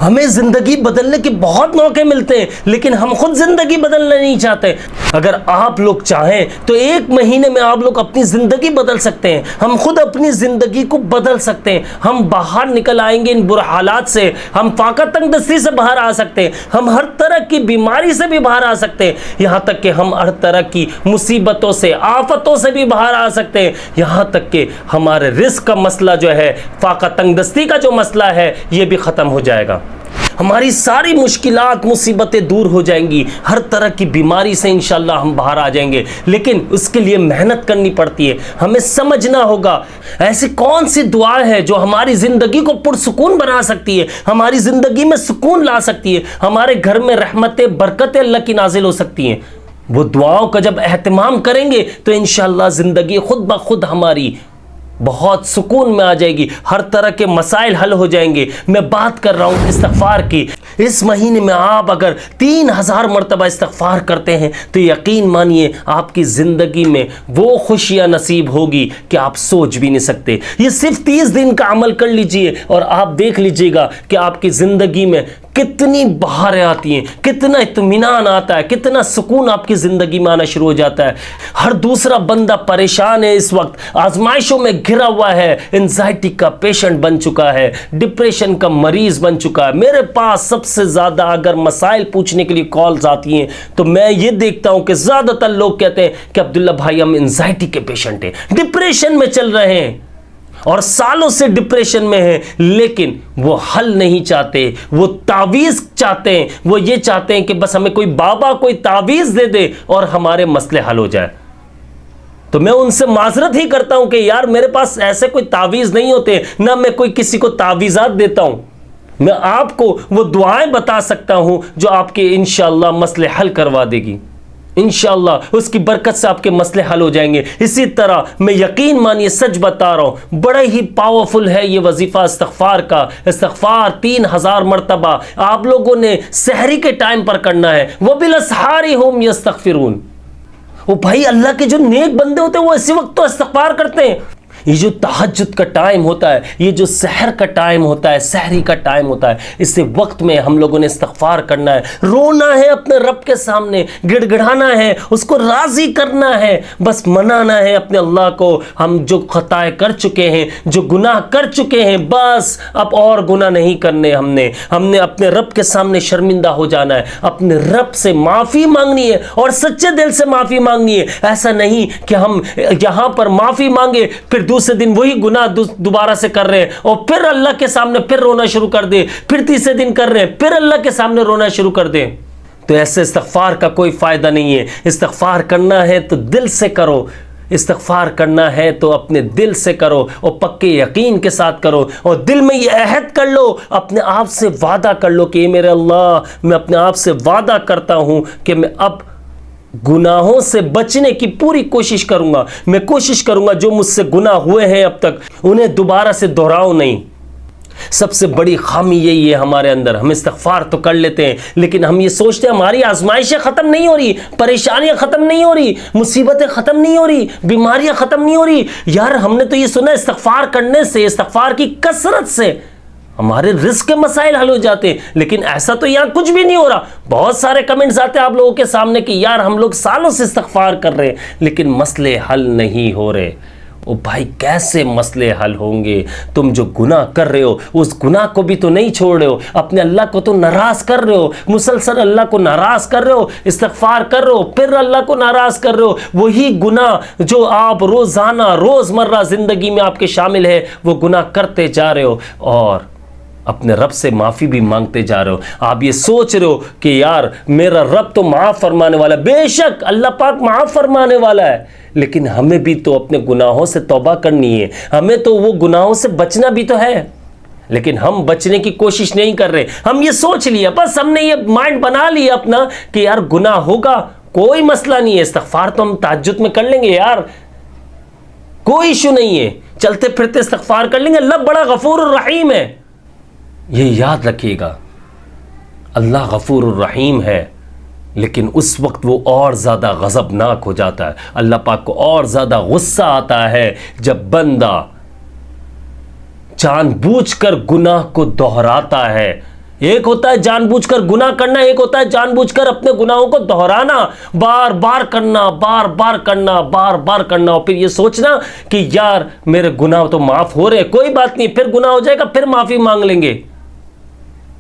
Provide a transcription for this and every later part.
हमें जिंदगी बदलने के बहुत मौके मिलते हैं, लेकिन हम खुद जिंदगी बदलना नहीं चाहते। अगर आप लोग चाहें तो 1 महीने में आप लोग अपनी जिंदगी बदल सकते हैं। हम खुद अपनी जिंदगी को बदल सकते हैं। हम बाहर निकल आएंगे इन बुरे हालात से। हम फाका तंगदस्ती से बाहर आ सकते हैं। हम हर तरह की बीमारी से भी बाहर आ सकते हैं। यहाँ तक कि हम हर तरह की मुसीबतों से, आफतों से भी बाहर आ सकते हैं। यहाँ तक कि हमारे रिस्क का मसला जो है, फाका तंगदस्ती का जो मसला है, ये भी ख़त्म हो जाएगा। हमारी सारी मुश्किलात, मुसीबतें दूर हो जाएंगी। हर तरह की बीमारी से इंशाल्लाह हम बाहर आ जाएंगे। लेकिन उसके लिए मेहनत करनी पड़ती है। हमें समझना होगा ऐसी कौन सी दुआ है जो हमारी ज़िंदगी को पुरसुकून बना सकती है, हमारी ज़िंदगी में सुकून ला सकती है, हमारे घर में रहमतें, बरकतें अल्लाह की नाजिल हो सकती हैं। वो दुआओं का जब एहतमाम करेंगे तो इंशाल्लाह ज़िंदगी खुद ब खुद हमारी बहुत सुकून में आ जाएगी। हर तरह के मसाइल हल हो जाएंगे। मैं बात कर रहा हूँ इस्तिग़फ़ार की। इस महीने में आप अगर 3000 मरतबा इस्तिग़फ़ार करते हैं तो यकीन मानिए आपकी ज़िंदगी में वो खुशियाँ नसीब होगी कि आप सोच भी नहीं सकते। ये सिर्फ 30 दिन का अमल कर लीजिए और आप देख लीजिएगा कि आपकी ज़िंदगी में कितनी बहारें आती हैं, कितना इत्मीनान आता है, कितना सुकून आपकी ज़िंदगी में आना शुरू हो जाता है। हर दूसरा बंदा परेशान है, इस वक्त आजमाइशों में घिरा हुआ है, एंजाइटी का पेशेंट बन चुका है, डिप्रेशन का मरीज बन चुका है। मेरे पास सबसे ज़्यादा अगर मसाइल पूछने के लिए कॉल्स आती हैं तो मैं ये देखता हूँ कि ज़्यादातर लोग कहते हैं कि अब्दुल्ला भाई हम एंजाइटी के पेशेंट हैं, डिप्रेशन में चल रहे हैं और सालों से डिप्रेशन में है, लेकिन वो हल नहीं चाहते, वो तावीज़ चाहते हैं। वो ये चाहते हैं कि बस हमें कोई बाबा कोई तावीज़ दे दे और हमारे मसले हल हो जाए। तो मैं उनसे माजरत ही करता हूं कि यार मेरे पास ऐसे कोई तावीज़ नहीं होते, ना मैं कोई किसी को तावीज़ात देता हूं। मैं आपको वो दुआएं बता सकता हूं जो आपके इंशाअल्लाह मसले हल करवा देगी। इंशाअल्लाह उसकी बरकत से आपके मसले हल हो जाएंगे। इसी तरह मैं यकीन मानिए सच बता रहा हूँ, बड़ा ही पावरफुल है ये वजीफ़ा इस्तिग़फ़ार का। इस्तिग़फ़ार 3000 मरतबा आप लोगों ने सहरी के टाइम पर करना है। वबिलअस्हारी हुम यस्तग़फ़िरून। वो भाई अल्लाह के जो नेक बंदे होते हैं वो इसी वक्त तो इस्तिग़फ़ार करते हैं। ये जो तहज्जुद का टाइम होता है, ये जो सहर का टाइम होता है, सहरी का टाइम होता है, इसी वक्त में हम लोगों ने इस्तिग़फ़ार करना है, रोना है अपने रब के सामने, गिड़गिड़ाना है, उसको राज़ी करना है, बस मनाना है अपने अल्लाह को। हम जो ख़ताएँ कर चुके हैं, जो गुनाह कर चुके हैं, बस अब और गुनाह नहीं करने। हमने अपने रब के सामने शर्मिंदा हो जाना है, अपने रब से माफ़ी मांगनी है और सच्चे दिल से माफ़ी मांगनी है। ऐसा नहीं कि हम यहाँ पर माफ़ी मांगे फिर दूसरे दिन वही गुनाह दोबारा से कर रहे हैं और फिर अल्लाह के सामने फिर रोना शुरू कर दे, फिर तीसरे दिन कर रहे हैं फिर अल्लाह के सामने रोना शुरू कर दें। तो ऐसे इस्तिग़फ़ार का कोई फ़ायदा नहीं है। इस्तिग़फ़ार करना है तो दिल से करो, इस्तिग़फ़ार करना है तो अपने दिल से करो और पक्के यकीन के साथ करो और दिल में ये अहद कर लो, अपने आप से वादा कर लो कि मेरे अल्लाह मैं अपने आप से वादा करता हूँ कि मैं अब गुनाहों से बचने की पूरी कोशिश करूंगा। मैं कोशिश करूंगा जो मुझसे गुनाह हुए हैं अब तक उन्हें दोबारा से दोहराऊं नहीं। सबसे बड़ी खामी यही है हमारे अंदर, हम इस्तिग़फ़ार तो कर लेते हैं लेकिन हम ये सोचते हैं हमारी आजमाइशें ख़त्म नहीं हो रही, परेशानियां ख़त्म नहीं हो रही, मुसीबतें ख़त्म नहीं हो रही, बीमारियां ख़त्म नहीं हो रही। यार हमने तो ये सुना इस्तिग़फ़ार करने से, इस्तिग़फ़ार की कसरत से हमारे रिस्क के मसाइल हल हो जाते हैं, लेकिन ऐसा तो यहाँ कुछ भी नहीं हो रहा। बहुत सारे कमेंट्स आते हैं आप लोगों के सामने कि यार हम लोग सालों से इस्तिग़फ़ार कर रहे हैं लेकिन मसले हल नहीं हो रहे। ओ भाई कैसे मसले हल होंगे? तुम जो गुनाह कर रहे हो उस गुनाह को भी तो नहीं छोड़ रहे हो, अपने अल्लाह को तो नाराज़ कर रहे हो, मुसलसल अल्लाह को नाराज़ कर रहे हो, इस्तिग़फ़ार कर रहे हो फिर अल्लाह को नाराज़ कर रहे हो। वही गुनाह जो आप रोज़ाना रोज़मर्रा ज़िंदगी में आपके शामिल है वो गुनाह करते जा रहे हो और अपने रब से माफ़ी भी मांगते जा रहे हो। आप ये सोच रहे हो कि यार मेरा रब तो माफ़ फरमाने वाला है। बेशक अल्लाह पाक माफ़ फरमाने वाला है, लेकिन हमें भी तो अपने गुनाहों से तौबा करनी है, हमें तो वो गुनाहों से बचना भी तो है। लेकिन हम बचने की कोशिश नहीं कर रहे। हम ये सोच लिया, बस हमने ये माइंड बना लिया अपना कि यार गुनाह होगा कोई मसला नहीं है, इस्तिग़फ़ार तो हम तहज्जुद में कर लेंगे यार, कोई इशू नहीं है, चलते फिरते इस्तिग़फ़ार कर लेंगे, अल्लाह बड़ा गफूर रहीम है। ये याद रखिएगा, अल्लाह गफूर रहीम है, लेकिन उस वक्त वो और ज़्यादा गज़बनाक हो जाता है। अल्लाह पाक को और ज़्यादा गुस्सा आता है जब बंदा जानबूझकर गुनाह को दोहराता है एक होता है जानबूझकर गुनाह करना, एक होता है जानबूझकर अपने गुनाहों को दोहराना, बार बार करना, बार बार करना, बार बार करना, और फिर ये सोचना कि यार मेरे गुनाह तो माफ हो रहे, कोई बात नहीं, फिर गुनाह हो जाएगा, फिर माफी मांग लेंगे।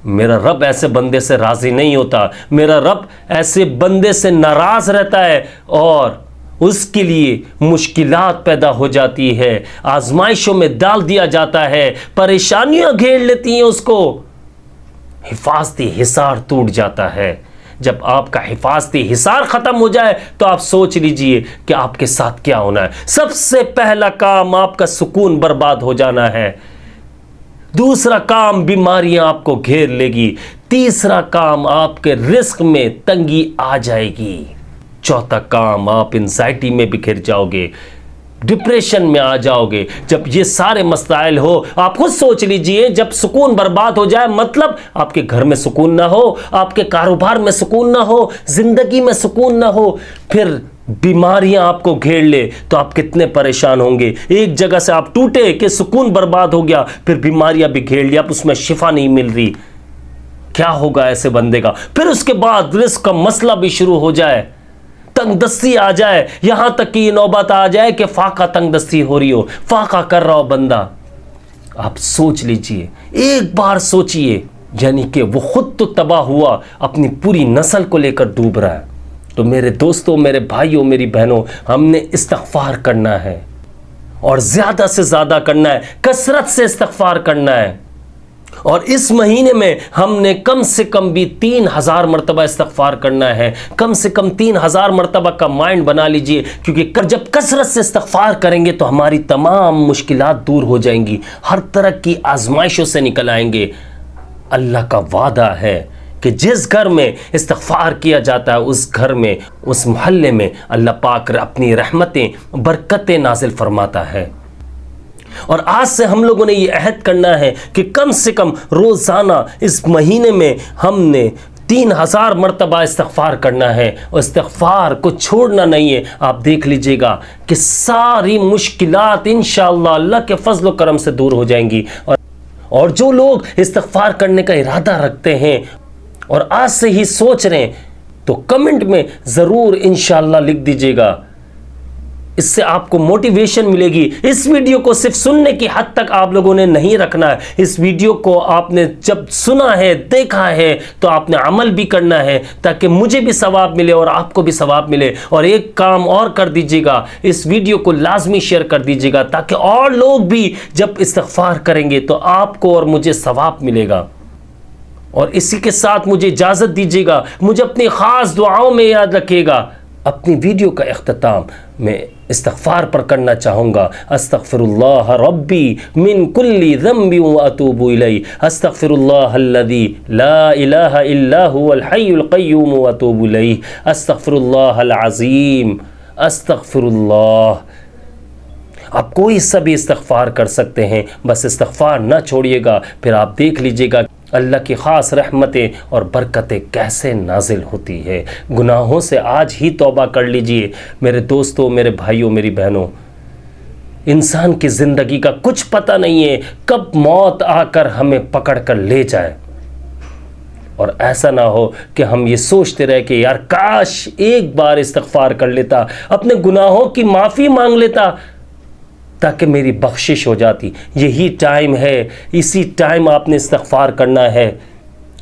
मेरा रब ऐसे बंदे से राजी नहीं होता, मेरा रब ऐसे बंदे से नाराज रहता है और उसके लिए मुश्किलात पैदा हो जाती है, आजमाइशों में डाल दिया जाता है, परेशानियां घेर लेती हैं उसको, हिफाजती हिसार टूट जाता है। जब आपका हिफाजती हिसार खत्म हो जाए तो आप सोच लीजिए कि आपके साथ क्या होना है। सबसे पहला काम आपका सुकून बर्बाद हो जाना है, दूसरा काम बीमारियां आपको घेर लेगी, तीसरा काम आपके रिस्क में तंगी आ जाएगी, चौथा काम आप एंजाइटी में बिखर जाओगे, डिप्रेशन में आ जाओगे। जब ये सारे मसाइल हो, आप खुद सोच लीजिए, जब सुकून बर्बाद हो जाए, मतलब आपके घर में सुकून ना हो, आपके कारोबार में सुकून ना हो, जिंदगी में सुकून ना हो, फिर बीमारियां आपको घेर ले तो आप कितने परेशान होंगे। एक जगह से आप टूटे कि सुकून बर्बाद हो गया, फिर बीमारियां भी घेर लिया, अब उसमें शिफा नहीं मिल रही, क्या होगा ऐसे बंदे का। फिर उसके बाद रिस्क का मसला भी शुरू हो जाए, तंगदस्ती आ जाए, यहां तक कि ये नौबत आ जाए कि फाका तंगदस्ती हो रही हो, फाका कर रहा हो बंदा। आप सोच लीजिए, एक बार सोचिए, यानी कि वो खुद तो तबाह हुआ, अपनी पूरी नस्ल को लेकर डूब रहा है। तो मेरे दोस्तों, मेरे भाइयों, मेरी बहनों, हमने इस्तिग़फ़ार करना है और ज़्यादा से ज़्यादा करना है, कसरत से इस्तिग़फ़ार करना है। और इस महीने में हमने कम से कम भी 3000 मरतबा इस्तिग़फ़ार करना है, कम से कम 3000 मरतबा का माइंड बना लीजिए, क्योंकि जब कसरत से इस्तिग़फ़ार करेंगे तो हमारी तमाम मुश्किलात दूर हो जाएंगी, हर तरह की आजमाइशों से निकल आएंगे। अल्लाह का वादा है कि जिस घर में इस्तिग़फ़ार किया जाता है, उस घर में, उस मोहल्ले में अल्लाह पाक अपनी रहमतें, बरकतें नाज़िल फरमाता है। और आज से हम लोगों ने ये अहद करना है कि कम से कम रोज़ाना इस महीने में हमने 3000 मरतबा इस्तिग़फ़ार करना है, और इस्तिग़फ़ार को छोड़ना नहीं है। आप देख लीजिएगा कि सारी मुश्किलात इंशाअल्लाह अल्लाह के फज़ल व करम से दूर हो जाएंगी। और जो लोग इस्तिग़फ़ार करने का इरादा रखते हैं और आज से ही सोच रहे हैं, तो कमेंट में ज़रूर इंशाअल्लाह लिख दीजिएगा, इससे आपको मोटिवेशन मिलेगी। इस वीडियो को सिर्फ सुनने की हद तक आप लोगों ने नहीं रखना है, इस वीडियो को आपने जब सुना है, देखा है, तो आपने अमल भी करना है, ताकि मुझे भी सवाब मिले और आपको भी सवाब मिले। और एक काम और कर दीजिएगा, इस वीडियो को लाजमी शेयर कर दीजिएगा, ताकि और लोग भी जब इस्तिग़फ़ार करेंगे तो आपको और मुझे सवाब मिलेगा। और इसी के साथ मुझे इजाज़त दीजिएगा, मुझे अपनी ख़ास दुआओं में याद रखिएगा। अपनी वीडियो का इख्तिताम मैं इस्तिग़फ़ार पर करना चाहूँगा। अस्तग़फ़िरुल्लाह रब्बी मिन कुल्ली ज़ंबि व अतूबु इलैहि, अस्तग़फ़िरुल्लाहल्लज़ी ला इलाहा इल्ला हुवल हय्युल क़य्यूम व अतूबु इलैहि, अस्तग़फ़िरुल्लाहल अज़ीम, अस्तग़फ़िरुल्लाह। आप कोई सा भी इस्तिग़फ़ार कर सकते हैं, बस इस्तिग़फ़ार ना छोड़िएगा, फिर आप देख लीजिएगा अल्लाह की ख़ास रहमतें और बरकतें कैसे नाजिल होती है। गुनाहों से आज ही तौबा कर लीजिए मेरे दोस्तों, मेरे भाइयों, मेरी बहनों। इंसान की ज़िंदगी का कुछ पता नहीं है कब मौत आकर हमें पकड़ कर ले जाए, और ऐसा ना हो कि हम ये सोचते रहे कि यार काश एक बार इस्तिग़फ़ार कर लेता, अपने गुनाहों की माफ़ी मांग लेता, ताकि मेरी बख्शिश हो जाती। यही टाइम है, इसी टाइम आपने इस्तिग़फ़ार करना है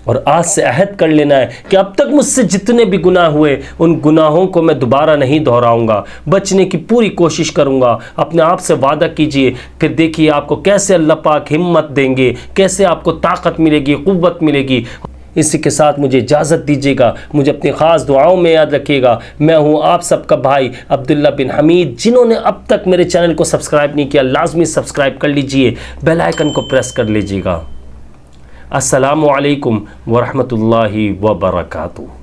और आज से अहद कर लेना है कि अब तक मुझसे जितने भी गुनाह हुए, उन गुनाहों को मैं दोबारा नहीं दोहराऊंगा, बचने की पूरी कोशिश करूंगा। अपने आप से वादा कीजिए, फिर देखिए आपको कैसे अल्लाह पाक हिम्मत देंगे, कैसे आपको ताकत मिलेगी, क़ुव्वत मिलेगी। इसी के साथ मुझे इजाज़त दीजिएगा, मुझे अपनी ख़ास दुआओं में याद रखिएगा। मैं हूँ आप सबका भाई अब्दुल्ला बिन हमीद। जिन्होंने अब तक मेरे चैनल को सब्सक्राइब नहीं किया, लाजमी सब्सक्राइब कर लीजिए, बेल आइकन को प्रेस कर लीजिएगा। अस्सलामु अलैकुम व रहमतुल्लाहि व बरकातुहू।